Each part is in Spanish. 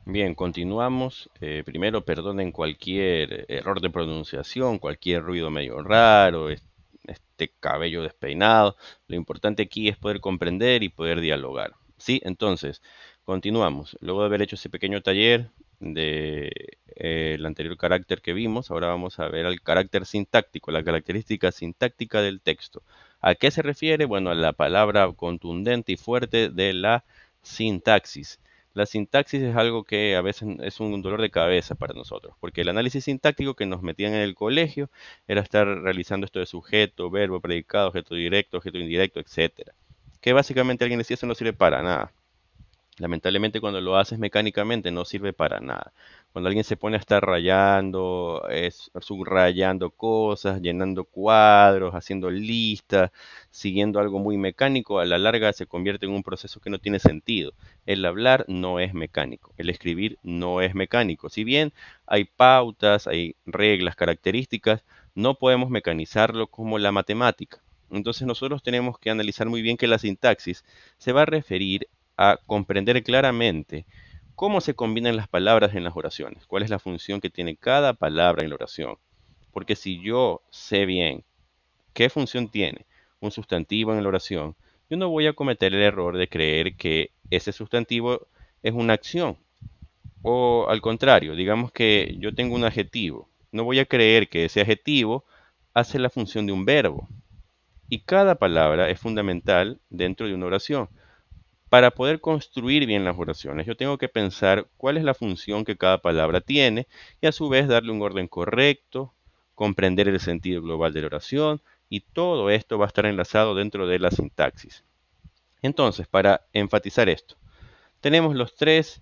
Bien, continuamos. Primero, perdonen cualquier error de pronunciación, cualquier ruido medio raro, este cabello despeinado. Lo importante aquí es poder comprender y poder dialogar. Sí, entonces, continuamos. Luego de haber hecho ese pequeño taller de el anterior carácter que vimos, ahora vamos a ver al carácter sintáctico, la característica sintáctica del texto. ¿A qué se refiere? Bueno, a la palabra contundente y fuerte de la sintaxis. La sintaxis es algo que a veces es un dolor de cabeza para nosotros, porque el análisis sintáctico que nos metían en el colegio era estar realizando esto de sujeto, verbo, predicado, objeto indirecto, etcétera. Que básicamente alguien decía eso no sirve para nada. Lamentablemente cuando lo haces mecánicamente no sirve para nada. Cuando alguien se pone a estar rayando, subrayando cosas, llenando cuadros, haciendo listas, siguiendo algo muy mecánico, a la larga se convierte en un proceso que no tiene sentido. El hablar no es mecánico, el escribir no es mecánico. Si bien hay pautas, hay reglas, características, no podemos mecanizarlo como la matemática. Entonces nosotros tenemos que analizar muy bien que la sintaxis se va a referir a comprender claramente cómo se combinan las palabras en las oraciones, cuál es la función que tiene cada palabra en la oración. Porque si yo sé bien qué función tiene un sustantivo en la oración, yo no voy a cometer el error de creer que ese sustantivo es una acción. O al contrario, digamos que yo tengo un adjetivo. No voy a creer que ese adjetivo hace la función de un verbo. Y cada palabra es fundamental dentro de una oración. Para poder construir bien las oraciones, yo tengo que pensar cuál es la función que cada palabra tiene y a su vez darle un orden correcto, comprender el sentido global de la oración y todo esto va a estar enlazado dentro de la sintaxis. Entonces, para enfatizar esto, tenemos los tres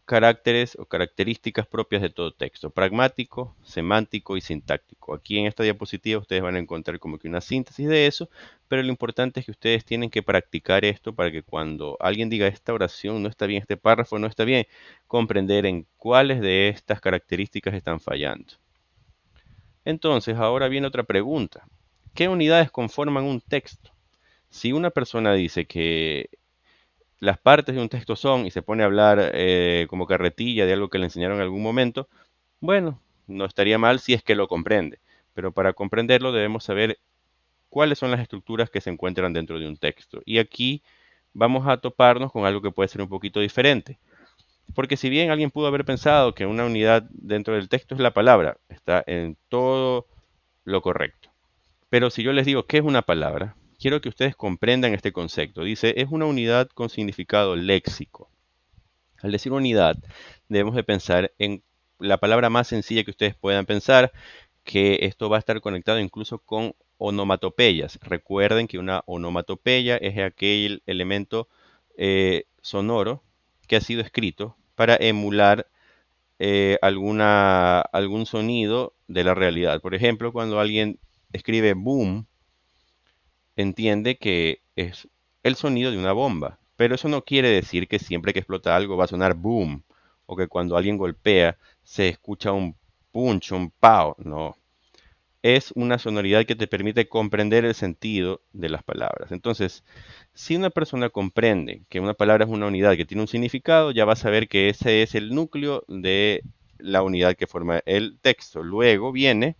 caracteres o características propias de todo texto: pragmático, semántico y sintáctico. Aquí en esta diapositiva ustedes van a encontrar como que una síntesis de eso, pero lo importante es que ustedes tienen que practicar esto para que cuando alguien diga esta oración no está bien, este párrafo no está bien, comprender en cuáles de estas características están fallando. Entonces, ahora viene otra pregunta. ¿Qué unidades conforman un texto? Si una persona dice que las partes de un texto son y se pone a hablar como carretilla de algo que le enseñaron en algún momento, bueno, no estaría mal si es que lo comprende, pero para comprenderlo debemos saber cuáles son las estructuras que se encuentran dentro de un texto. Y aquí vamos a toparnos con algo que puede ser un poquito diferente, porque si bien alguien pudo haber pensado que una unidad dentro del texto es la palabra, está en todo lo correcto. Pero si yo les digo qué es una palabra, quiero que ustedes comprendan este concepto. Dice, es una unidad con significado léxico. Al decir unidad, debemos de pensar en la palabra más sencilla que ustedes puedan pensar, que esto va a estar conectado incluso con onomatopeyas. Recuerden que una onomatopeya es aquel elemento sonoro que ha sido escrito para emular algún sonido de la realidad. Por ejemplo, cuando alguien escribe boom, entiende que es el sonido de una bomba. Pero eso no quiere decir que siempre que explota algo va a sonar boom, o que cuando alguien golpea se escucha un punch, un pow. No, es una sonoridad que te permite comprender el sentido de las palabras. Entonces, si una persona comprende que una palabra es una unidad que tiene un significado, ya va a saber que ese es el núcleo de la unidad que forma el texto. Luego viene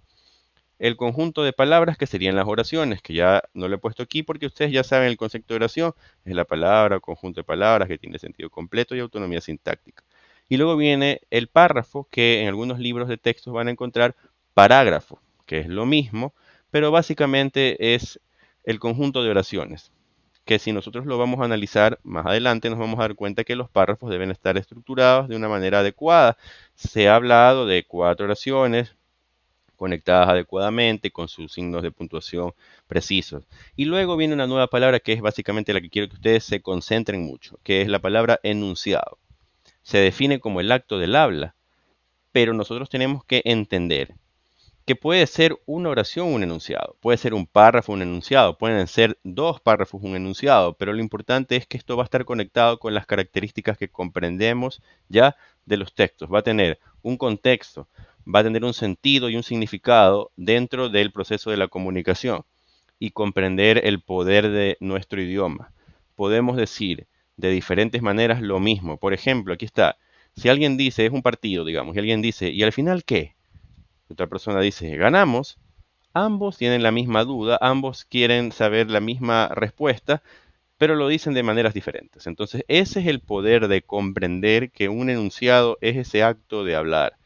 el conjunto de palabras que serían las oraciones, que ya no lo he puesto aquí porque ustedes ya saben el concepto de oración, es la palabra o conjunto de palabras que tiene sentido completo y autonomía sintáctica. Y luego viene el párrafo, que en algunos libros de textos van a encontrar parágrafo, que es lo mismo, pero básicamente es el conjunto de oraciones, que si nosotros lo vamos a analizar más adelante, nos vamos a dar cuenta que los párrafos deben estar estructurados de una manera adecuada. Se ha hablado de 4 oraciones, conectadas adecuadamente, con sus signos de puntuación precisos. Y luego viene una nueva palabra que es básicamente la que quiero que ustedes se concentren mucho, que es la palabra enunciado. Se define como el acto del habla, pero nosotros tenemos que entender que puede ser una oración un enunciado, puede ser un párrafo un enunciado, pueden ser 2 párrafos un enunciado, pero lo importante es que esto va a estar conectado con las características que comprendemos ya de los textos. Va a tener un contexto, va a tener un sentido y un significado dentro del proceso de la comunicación y comprender el poder de nuestro idioma. Podemos decir de diferentes maneras lo mismo. Por ejemplo, aquí está: Si alguien dice, es un partido, digamos, y alguien dice, ¿y al final qué? Otra persona dice, ganamos. Ambos tienen la misma duda, ambos quieren saber la misma respuesta, pero lo dicen de maneras diferentes. Entonces, ese es el poder de comprender que un enunciado es ese acto de hablar,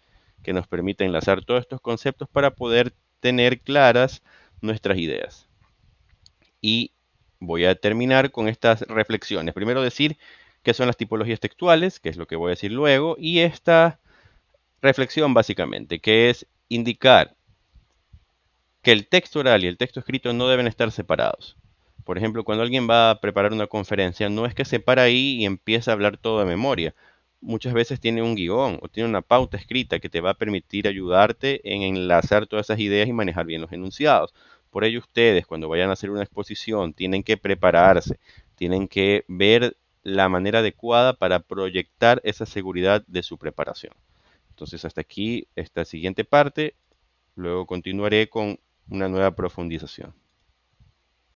que nos permite enlazar todos estos conceptos para poder tener claras nuestras ideas. Y voy a terminar con estas reflexiones. Primero decir qué son las tipologías textuales, que es lo que voy a decir luego, y esta reflexión básicamente, que es indicar que el texto oral y el texto escrito no deben estar separados. Por ejemplo, cuando alguien va a preparar una conferencia, no es que se para ahí y empieza a hablar todo de memoria. Muchas veces tiene un guión o tiene una pauta escrita que te va a permitir ayudarte en enlazar todas esas ideas y manejar bien los enunciados. Por ello, ustedes, cuando vayan a hacer una exposición, tienen que prepararse, tienen que ver la manera adecuada para proyectar esa seguridad de su preparación. Entonces, hasta aquí esta siguiente parte. Luego continuaré con una nueva profundización.